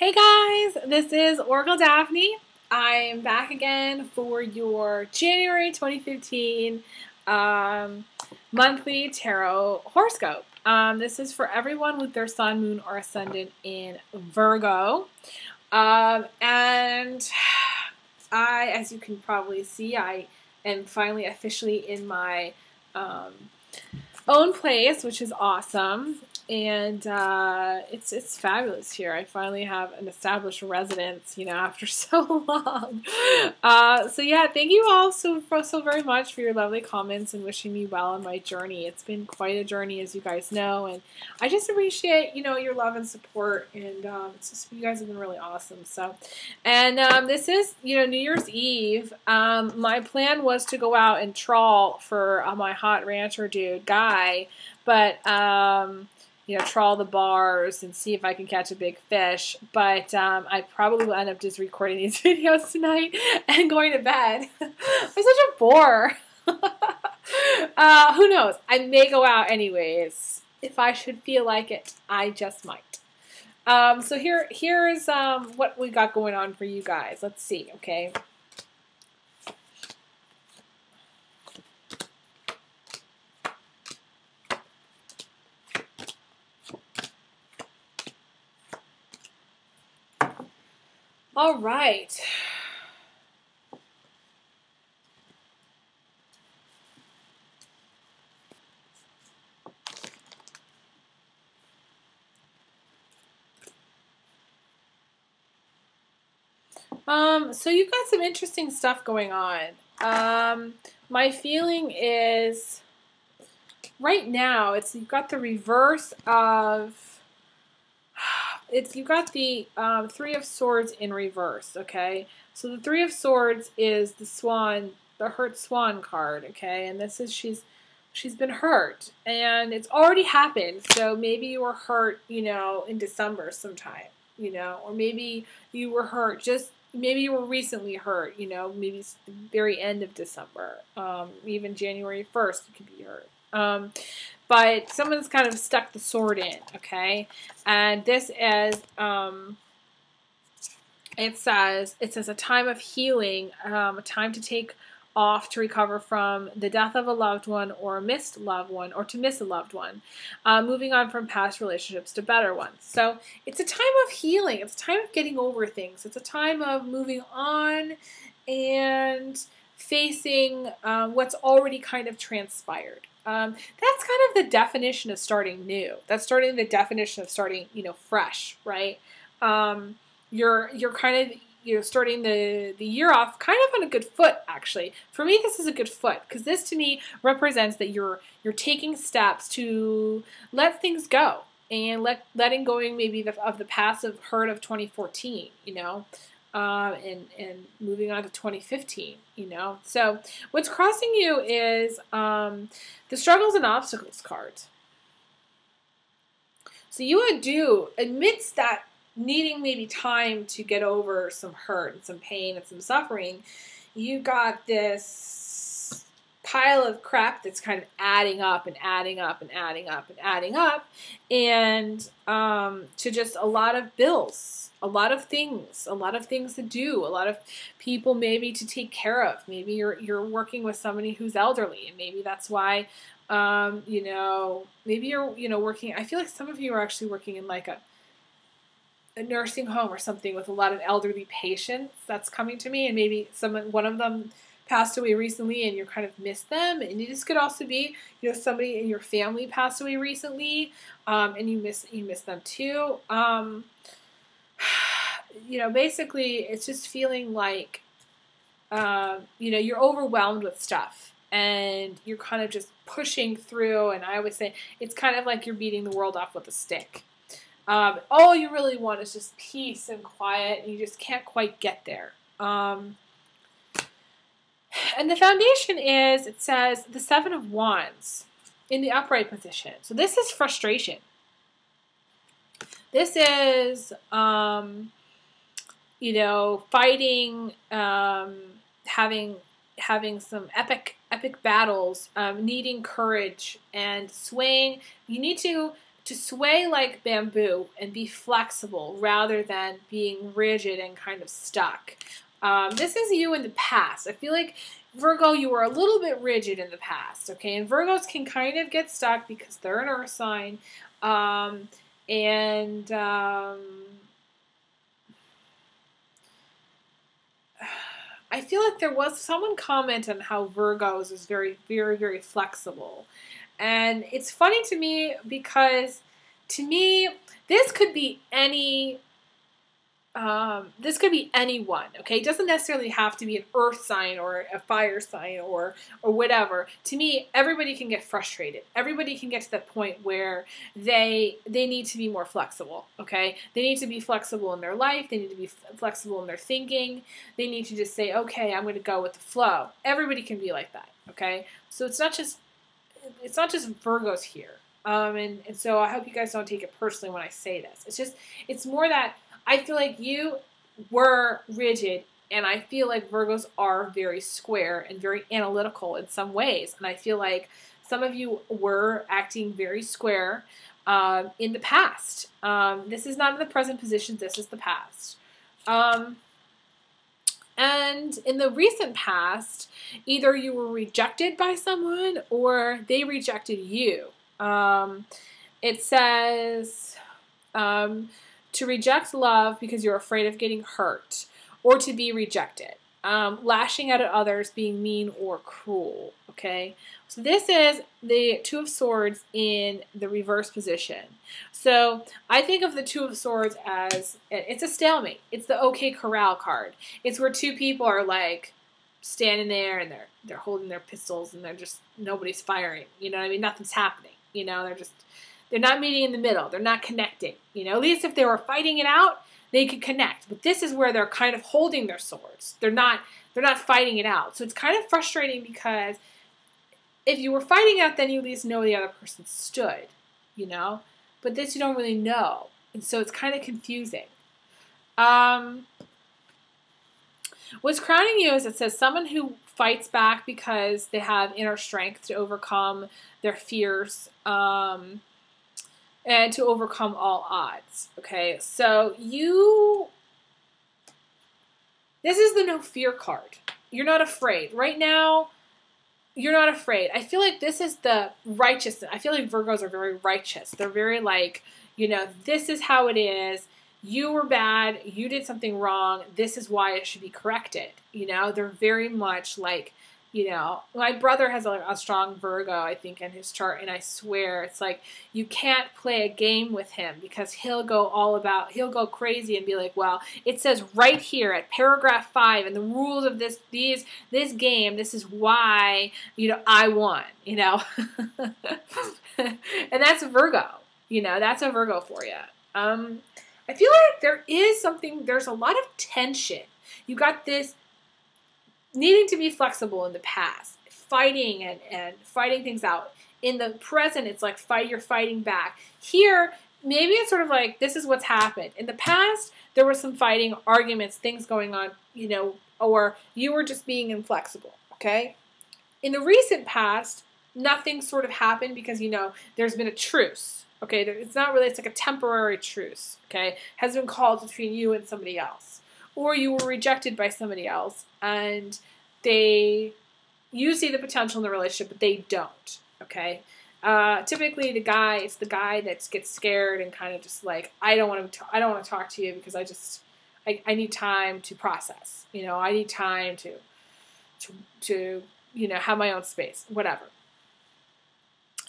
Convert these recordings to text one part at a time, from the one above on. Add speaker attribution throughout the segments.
Speaker 1: Hey guys, this is Oracle Daphne. I'm back again for your January 2015 monthly tarot horoscope. This is for everyone with their sun, moon, or ascendant in Virgo. And as you can probably see, I am finally officially in my own place, which is awesome. And it's fabulous here. I finally have an established residence, after so long. So yeah, thank you all so very much for your lovely comments and wishing me well on my journey. It's been quite a journey, as you guys know, and I just appreciate your love and support. And it's just, you guys have been really awesome. So, and this is New Year's Eve. My plan was to go out and trawl for my hot rancher dude guy, but trawl the bars and see if I can catch a big fish. But I probably will end up just recording these videos tonight and going to bed. I'm such a bore. Who knows? I may go out anyways. If I should feel like it, I just might. So here's what we got going on for you guys. Let's see, okay? All right. So you've got some interesting stuff going on. My feeling is right now you've got the reverse of you've got the Three of Swords in reverse, okay? So the Three of Swords is the swan, the hurt swan card, okay? And this is she's been hurt, and it's already happened. So maybe you were hurt, in December sometime, or maybe you were hurt maybe you were recently hurt, maybe it's the very end of December, even January 1st you could be hurt. But someone's kind of stuck the sword in, okay? And this is, it says a time of healing, a time to take off to recover from the death of a loved one or a missed loved one, or to miss a loved one, moving on from past relationships to better ones. So it's a time of healing. It's a time of getting over things. It's a time of moving on and facing what's already kind of transpired. That's kind of the definition of starting new. That's the definition of starting, fresh, right? You're kind of, starting the year off kind of on a good foot, actually. For me, this is a good foot, because this to me represents that you're taking steps to let things go and letting going maybe of the passive hurt of 2014, and moving on to 2015, So what's crossing you is the struggles and obstacles cards. So you do, amidst that needing maybe time to get over some hurt and some pain and some suffering, you got this pile of crap that's kind of adding up and adding up and adding up and adding up, and to just a lot of bills, a lot of things to do, a lot of people maybe to take care of. Maybe you're working with somebody who's elderly, and maybe that's why maybe you're working. I feel like some of you are actually working in like a nursing home or something with a lot of elderly patients. That's coming to me, and maybe one of them passed away recently and you kind of miss them. And this could also be, somebody in your family passed away recently, and you miss them too. Basically it's just feeling like you're overwhelmed with stuff and you're kind of just pushing through. And I always say it's kind of like you're beating the world off with a stick. All you really want is just peace and quiet, and you just can't quite get there. And the foundation is, it says, the Seven of Wands in the upright position. So this is frustration. This is, fighting, having some epic battles, needing courage and swaying. You need to to sway like bamboo and be flexible rather than being rigid and kind of stuck. This is you in the past. I feel like, Virgo, you were a little bit rigid in the past, okay? And Virgos can kind of get stuck because they're an earth sign. I feel like there was someone comment on how Virgos is very, very, very flexible. And it's funny to me because, to me, this could be any, this could be anyone, okay? It doesn't necessarily have to be an earth sign or a fire sign or whatever. To me, everybody can get frustrated. Everybody can get to that point where they need to be more flexible, okay? They need to be flexible in their life. They need to be flexible in their thinking. They need to just say, okay, I'm going to go with the flow. Everybody can be like that, okay? So it's not just Virgos here. And so I hope you guys don't take it personally when I say this. It's more that I feel like you were rigid, and I feel like Virgos are very square and very analytical in some ways. And I feel like some of you were acting very square in the past. This is not in the present position. This is the past. And in the recent past, either you were rejected by someone or they rejected you. It says to reject love because you're afraid of getting hurt, or to be rejected. Lashing out at others, being mean or cruel. Okay, so this is the Two of Swords in the reverse position. So I think of the Two of Swords as, it's a stalemate. It's the OK Corral card. It's where two people are like standing there and they're holding their pistols and they're just, nobody's firing. You know what I mean? Nothing's happening. You know, they're not meeting in the middle. They're not connecting. You know, at least if they were fighting it out, they could connect. But this is where they're kind of holding their swords. They're not fighting it out. So it's kind of frustrating because if you were fighting out, then you at least know the other person stood, you know? But this you don't really know. And so it's kind of confusing. What's crowning you is it says someone who fights back because they have inner strength to overcome their fears, and to overcome all odds. Okay, so this is the no fear card. You're not afraid. Right now, you're not afraid. I feel like this is the righteousness. I feel like Virgos are very righteous. They're very like, you know, this is how it is. You were bad. You did something wrong. This is why it should be corrected. You know, they're very much like, you know, my brother has a strong Virgo, I think, in his chart, and I swear it's like you can't play a game with him because he'll go crazy and be like, well, it says right here at paragraph 5 in the rules of this game, this is why, you know, I won, you know. And that's a Virgo, you know, that's a Virgo for you. I feel like there's a lot of tension. You got this needing to be flexible in the past, fighting and fighting things out. In the present, it's like you're fighting back. Here, maybe it's sort of like this is what's happened. In the past, there was some fighting, arguments, things going on, you know, or you were just being inflexible, okay? In the recent past, nothing sort of happened because, you know, there's been a truce, okay? It's not really, it's like a temporary truce, okay? Has been called between you and somebody else. Or you were rejected by somebody else and you see the potential in the relationship, but they don't, okay? Typically it's the guy that gets scared and kind of just like, I don't want to talk to you because I need time to process, you know, I need time to, you know, have my own space, whatever.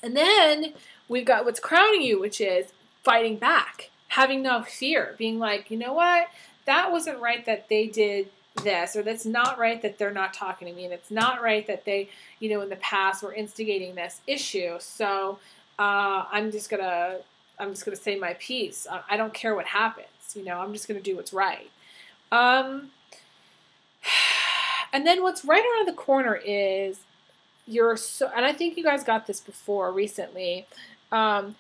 Speaker 1: And then we've got what's crowning you, which is fighting back, having no fear, being like, you know what? That wasn't right that they did this, or that's not right that they're not talking to me, and it's not right that they, you know, in the past were instigating this issue. So I'm just gonna say my piece. I don't care what happens. You know, I'm just gonna do what's right. And then what's right around the corner is and I think you guys got this before recently. You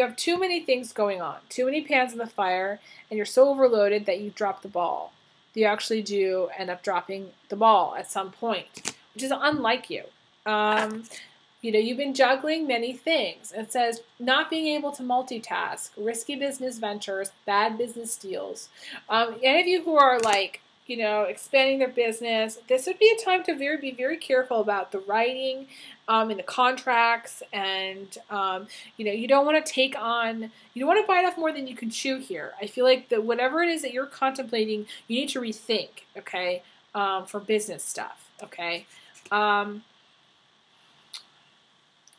Speaker 1: have too many things going on, too many pans in the fire, and you're so overloaded that you drop the ball. You actually do end up dropping the ball at some point, which is unlike you. You know, you've been juggling many things. It says not being able to multitask, risky business ventures, bad business deals. Any of you who are like, you know, expanding their business, this would be a time to be very careful about the writing and the contracts. And, you know, you don't want to take on, you don't want to bite off more than you can chew here. I feel like that whatever it is that you're contemplating, you need to rethink, okay, for business stuff, okay?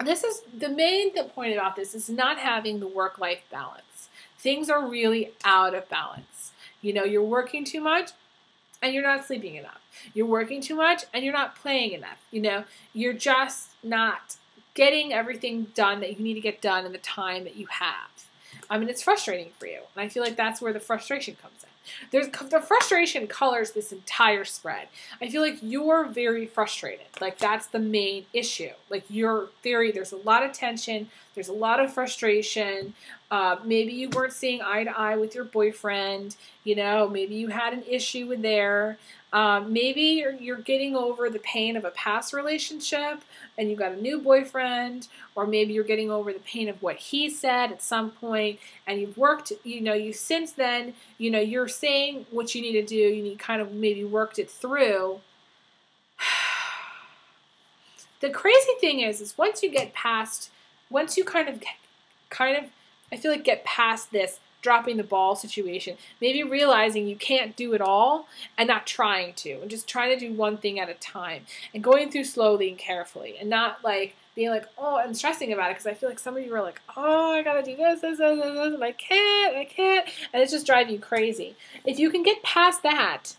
Speaker 1: This is the main point about this is not having the work-life balance. Things are really out of balance. You know, you're working too much and you're not sleeping enough. You're working too much and you're not playing enough. You know, you're just not getting everything done that you need to get done in the time that you have. I mean, it's frustrating for you. And I feel like that's where the frustration comes in. The frustration colors this entire spread. I feel like you're very frustrated. Like that's the main issue. Like there's a lot of tension. There's a lot of frustration. Maybe you weren't seeing eye to eye with your boyfriend. You know, maybe you had an issue with there. Maybe you're getting over the pain of a past relationship and you got a new boyfriend, or maybe you're getting over the pain of what he said at some point and you've worked, you know, since then, you know, you're saying what you need to do. You need kind of maybe worked it through. The crazy thing is once you get past, once you kind of, I feel like get past this dropping the ball situation, maybe realizing you can't do it all and not trying to, and just trying to do one thing at a time and going through slowly and carefully and not like being like, oh, and stressing about it, because I feel like some of you are like, oh, I gotta do this, and I can't, and it's just driving you crazy. If you can get past that,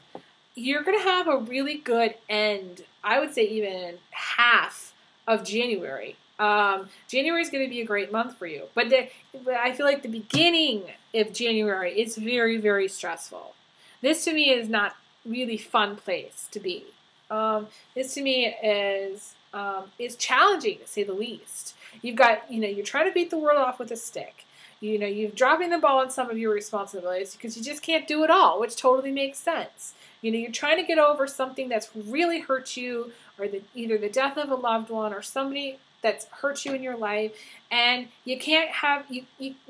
Speaker 1: you're gonna have a really good end. I would say even half of January. January is going to be a great month for you, but I feel like the beginning of January is very, very stressful. This to me is not really fun place to be. This to me is challenging to say the least. You've got, you know, you're trying to beat the world off with a stick. You know, you're dropping the ball on some of your responsibilities because you just can't do it all, which totally makes sense. You know, you're trying to get over something that's really hurt you, or either the death of a loved one or somebody that's hurt you in your life, and you can't have, you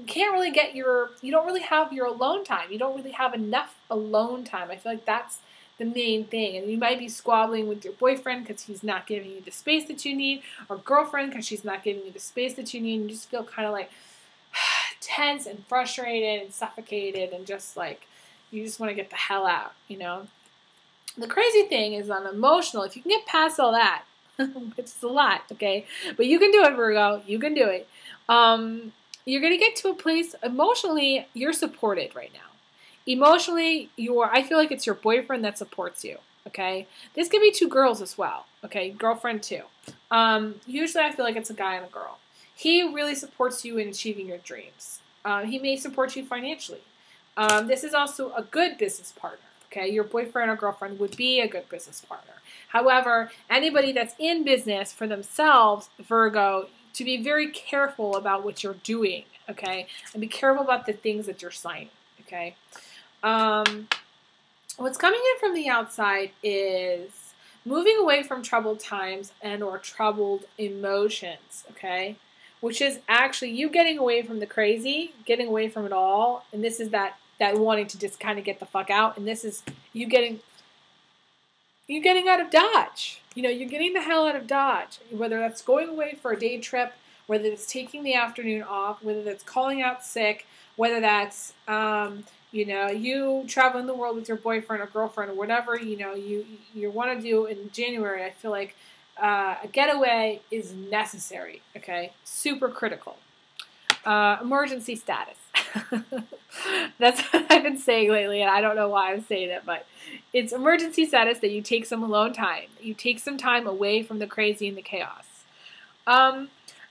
Speaker 1: can't really get you don't really have your alone time. You don't really have enough alone time. I feel like that's the main thing. And you might be squabbling with your boyfriend because he's not giving you the space that you need, or girlfriend because she's not giving you the space that you need, and you just feel kind of like tense and frustrated and suffocated and just like you just want to get the hell out, you know. The crazy thing is on emotional, if you can get past all that, which is a lot, okay? But you can do it, Virgo. You can do it. You're going to get to a place, emotionally, you're supported right now. Emotionally, I feel like it's your boyfriend that supports you, okay? This could be two girls as well, okay? Girlfriend too. Usually I feel like it's a guy and a girl. He really supports you in achieving your dreams. He may support you financially. This is also a good business partner. Okay, your boyfriend or girlfriend would be a good business partner. However, anybody that's in business for themselves, Virgo, to be very careful about what you're doing, okay? And be careful about the things that you're signing, okay? What's coming in from the outside is moving away from troubled times and or troubled emotions, okay? Which is actually you getting away from the crazy, getting away from it all, and this is that wanting to just kind of get the fuck out, and this is you getting out of Dodge. You know, you're getting the hell out of Dodge, whether that's going away for a day trip, whether it's taking the afternoon off, whether that's calling out sick, whether that's, you know, you traveling the world with your boyfriend or girlfriend or whatever, you know, you want to do in January. I feel like a getaway is necessary, okay? Super critical. Emergency status. That's what I've been saying lately, and I don't know why I'm saying it, but it's emergency status that you take some alone time. You take some time away from the crazy and the chaos. And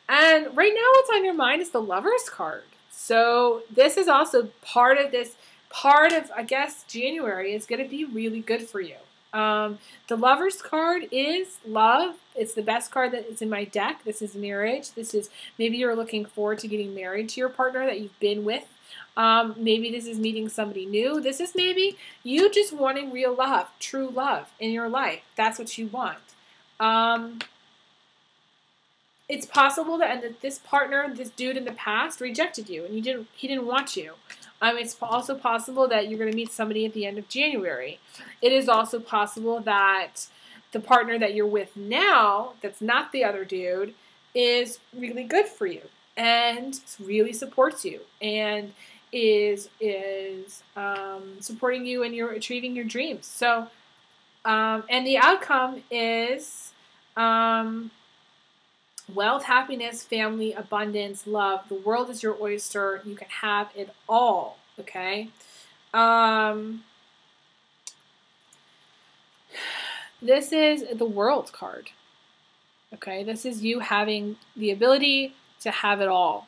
Speaker 1: right now what's on your mind is the Lover's card. So this is also part of, I guess, January is going to be really good for you. The Lover's card is love. It's the best card that is in my deck. This is marriage. This is maybe you're looking forward to getting married to your partner that you've been with. Maybe this is meeting somebody new. This is maybe you just wanting real love, true love in your life. That's what you want. it's possible that this partner, this dude in the past, rejected you, and he didn't want you. It's also possible that you're going to meet somebody at the end of January. It is also possible that the partner that you're with now, that's not the other dude, is really good for you and really supports you and is supporting you in your achieving your dreams. So, and the outcome is wealth, happiness, family, abundance, love. The world is your oyster. You can have it all. Okay. This is the World card. Okay. This is you having the ability to have it all,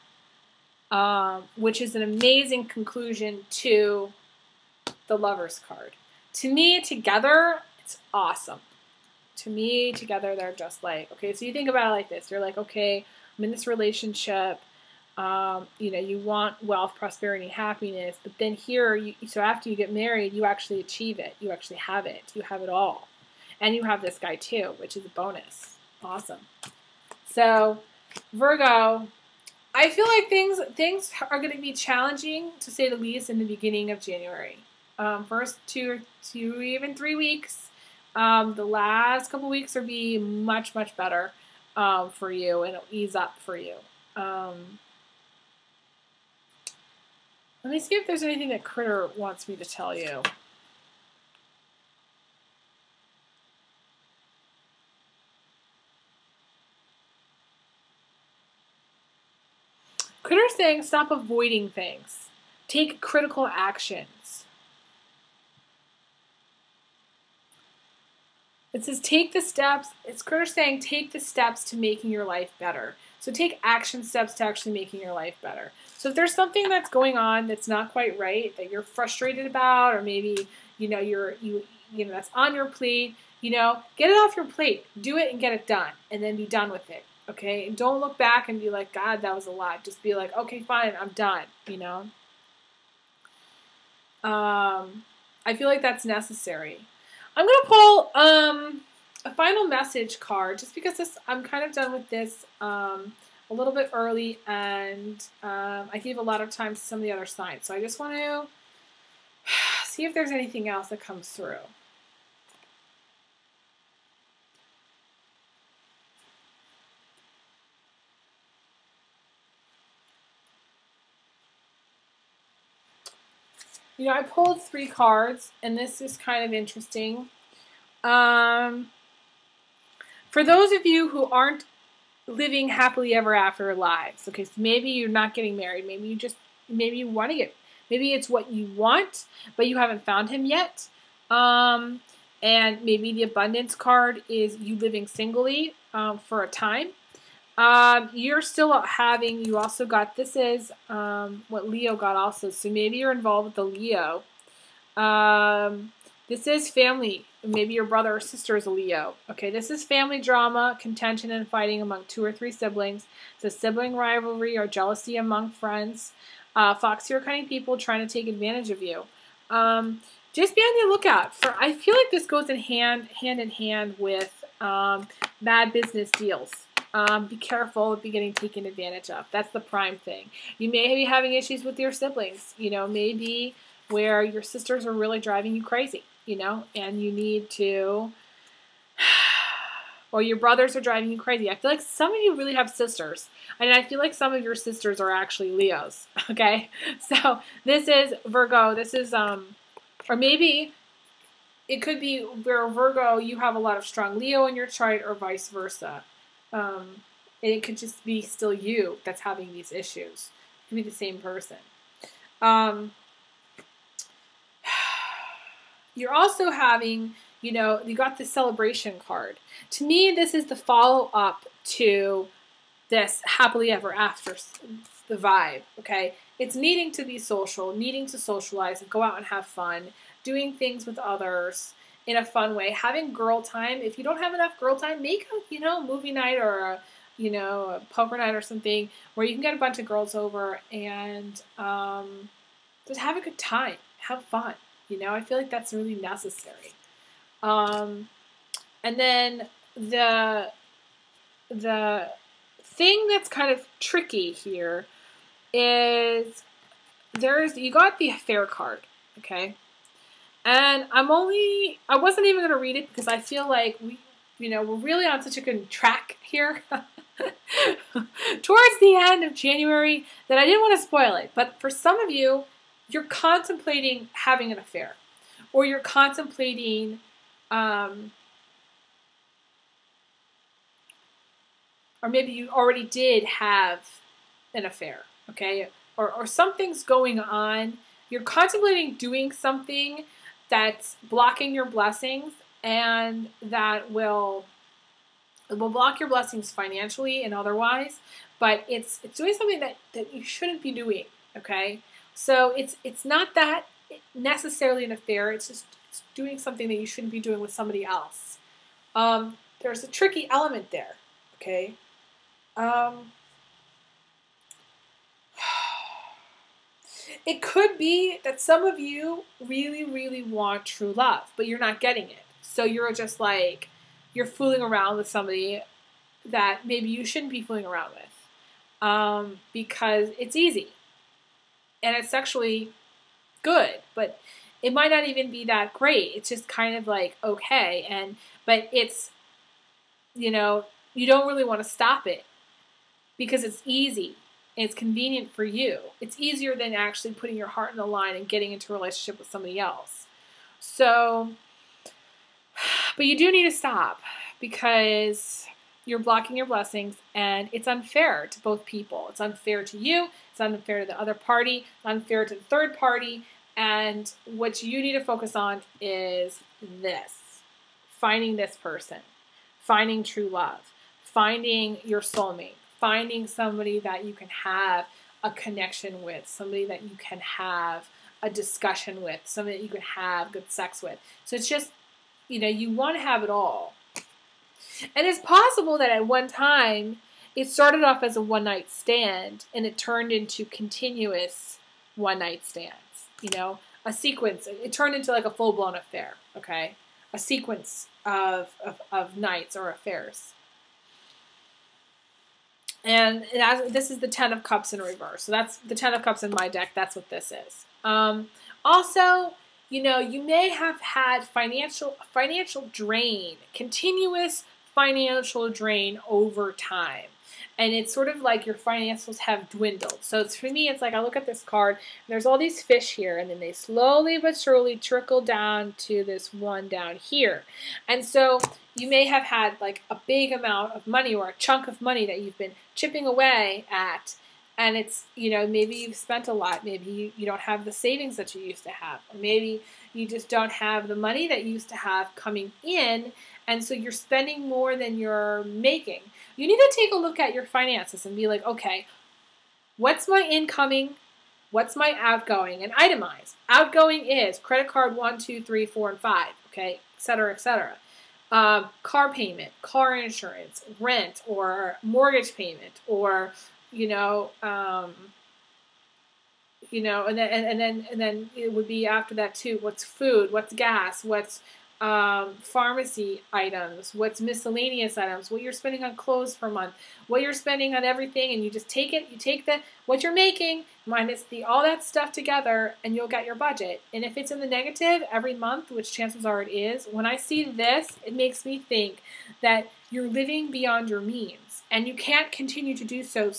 Speaker 1: which is an amazing conclusion to the Lovers card. To me, together, it's awesome. To me, together, they're just like, okay, so you think about it like this. You're like, okay, I'm in this relationship. You want wealth, prosperity, happiness. But then here, so after you get married, you actually achieve it. You actually have it. You have it all. And you have this guy too, which is a bonus. Awesome. So, Virgo, I feel like things are going to be challenging, to say the least, in the beginning of January. First two, even 3 weeks. The last couple weeks will be much, much better for you, and it'll ease up for you. Let me see if there's anything that Critter wants me to tell you. Critter's saying stop avoiding things. Take critical actions. It says take the steps. It's Critter saying take the steps to making your life better. So take action steps to actually making your life better. So if there's something that's going on that's not quite right, that you're frustrated about, or maybe that's on your plate, get it off your plate. Do it and get it done, and then be done with it. Okay? And don't look back and be like, God, that was a lot. Just be like, okay, fine, I'm done. I feel like that's necessary. I'm going to pull a final message card, just because I'm kind of done with this a little bit early, and I gave a lot of time to some of the other signs. So I just want to see if there's anything else that comes through. I pulled 3 cards, and this is kind of interesting. For those of you who aren't living happily ever after lives, okay, so maybe you're not getting married, maybe you want to get, maybe it's what you want, but you haven't found him yet, and maybe the abundance card is you living singly for a time. You're still having, you also got, this is what Leo got also, so maybe you're involved with the Leo. This is family. Maybe your brother or sister is a Leo. Okay, this is family drama, contention, and fighting among 2 or 3 siblings. It's a sibling rivalry or jealousy among friends. Foxy or cunning people trying to take advantage of you. Just be on the lookout for. I feel like this goes hand in hand with bad business deals. Be careful of getting taken advantage of. That's the prime thing. You may be having issues with your siblings. Maybe where your sisters are really driving you crazy. And you need to, or your brothers are driving you crazy. I feel like some of you really have sisters, and I feel like some of your sisters are actually Leos, okay? So this is Virgo, this is, or maybe it could be where Virgo, you have a lot of strong Leo in your chart, or vice versa. And it could just be still you that's having these issues. It could be the same person. You're also having, you got the celebration card. To me, this is the follow-up to this happily ever after, the vibe, okay? It's needing to be social, needing to socialize and go out and have fun, doing things with others in a fun way, having girl time. If you don't have enough girl time, make a, movie night or a poker night or something where you can get a bunch of girls over and just have a good time, have fun. I feel like that's really necessary. And then the thing that's kind of tricky here is you got the affair card, okay? And I wasn't even going to read it because I feel like we're really on such a good track here towards the end of January that I didn't want to spoil it. But for some of you, you're contemplating having an affair, or you're contemplating, or maybe you already did have an affair, okay? Or something's going on. You're contemplating doing something that's blocking your blessings, and that will block your blessings financially and otherwise, but it's doing something that you shouldn't be doing, okay? So it's not that necessarily an affair, it's doing something that you shouldn't be doing with somebody else. There's a tricky element there, okay? It could be that some of you really, really want true love, but you're not getting it. So you're just like, you're fooling around with somebody that maybe you shouldn't be fooling around with, because it's easy and it's sexually good, but it might not even be that great. It's just kind of like okay, but it's, you don't really want to stop it because it's easy. It's convenient for you. It's easier than actually putting your heart in the line and getting into a relationship with somebody else. So, but you do need to stop because you're blocking your blessings, and it's unfair to both people. It's unfair to you. It's unfair to the other party. It's unfair to the third party. And what you need to focus on is this: finding this person, finding true love, finding your soulmate, finding somebody that you can have a connection with, somebody that you can have a discussion with, somebody that you can have good sex with. So it's just, you want to have it all. And it's possible that at one time it started off as a one-night stand and it turned into continuous one-night stands. A sequence. It turned into like a full-blown affair, okay? A sequence of nights or affairs. And this is the Ten of Cups in reverse. So that's the Ten of Cups in my deck. That's what this is. Also, you may have had financial drain, continuous financial drain over time. And it's sort of like your financials have dwindled. So for me, it's like I look at this card, and there's all these fish here, and then they slowly but surely trickle down to this one down here. And so you may have had like a big amount of money or a chunk of money that you've been chipping away at, and it's, maybe you've spent a lot. Maybe you don't have the savings that you used to have, or maybe you just don't have the money that you used to have coming in, and so you're spending more than you're making. You need to take a look at your finances and be like, okay, what's my incoming? What's my outgoing? And itemize. Outgoing is credit card 1, 2, 3, 4, and 5, okay, et cetera, et cetera. Car payment, car insurance, rent, or mortgage payment, or and then it would be after that too. What's food? What's gas? What's pharmacy items? What's miscellaneous items? What you're spending on clothes per month? What you're spending on everything, and you just take it. You take what you're making minus all that stuff together, and you'll get your budget. And if it's in the negative every month, which chances are it is, when I see this, it makes me think that you're living beyond your means, and you can't continue to do so.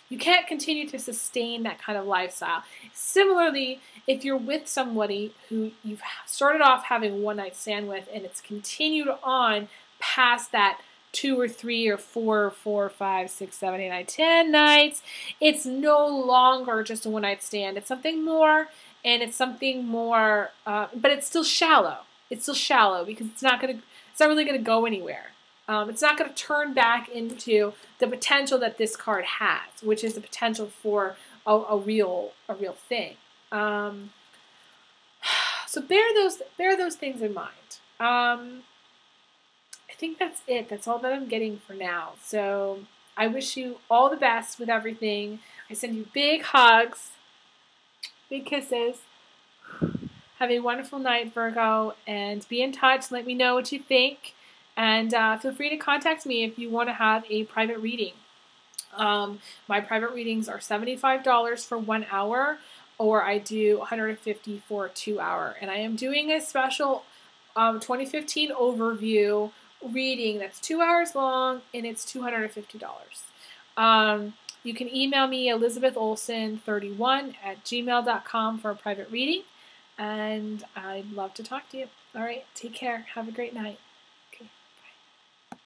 Speaker 1: You can't continue to sustain that kind of lifestyle. Similarly, if you're with somebody who you've started off having one night stand with, and it's continued on past that 2 or 3 or 4 or 4 or 5, 6, 7, 8, 9, 10 nights, it's no longer just a one night stand. It's something more, and it's something more, but it's still shallow. It's still shallow because it's not really gonna go anywhere. It's not going to turn back into the potential that this card has, which is the potential for a real thing. So bear those things in mind. I think that's it. That's all that I'm getting for now. So I wish you all the best with everything. I send you big hugs, big kisses. Have a wonderful night, Virgo, and be in touch. Let me know what you think. And feel free to contact me if you want to have a private reading. My private readings are $75 for 1 hour, or I do $150 for a 2 hour. And I am doing a special 2015 overview reading that's 2 hours long, and it's $250. You can email me elizabetholson31@gmail.com for a private reading, and I'd love to talk to you. All right, take care. Have a great night.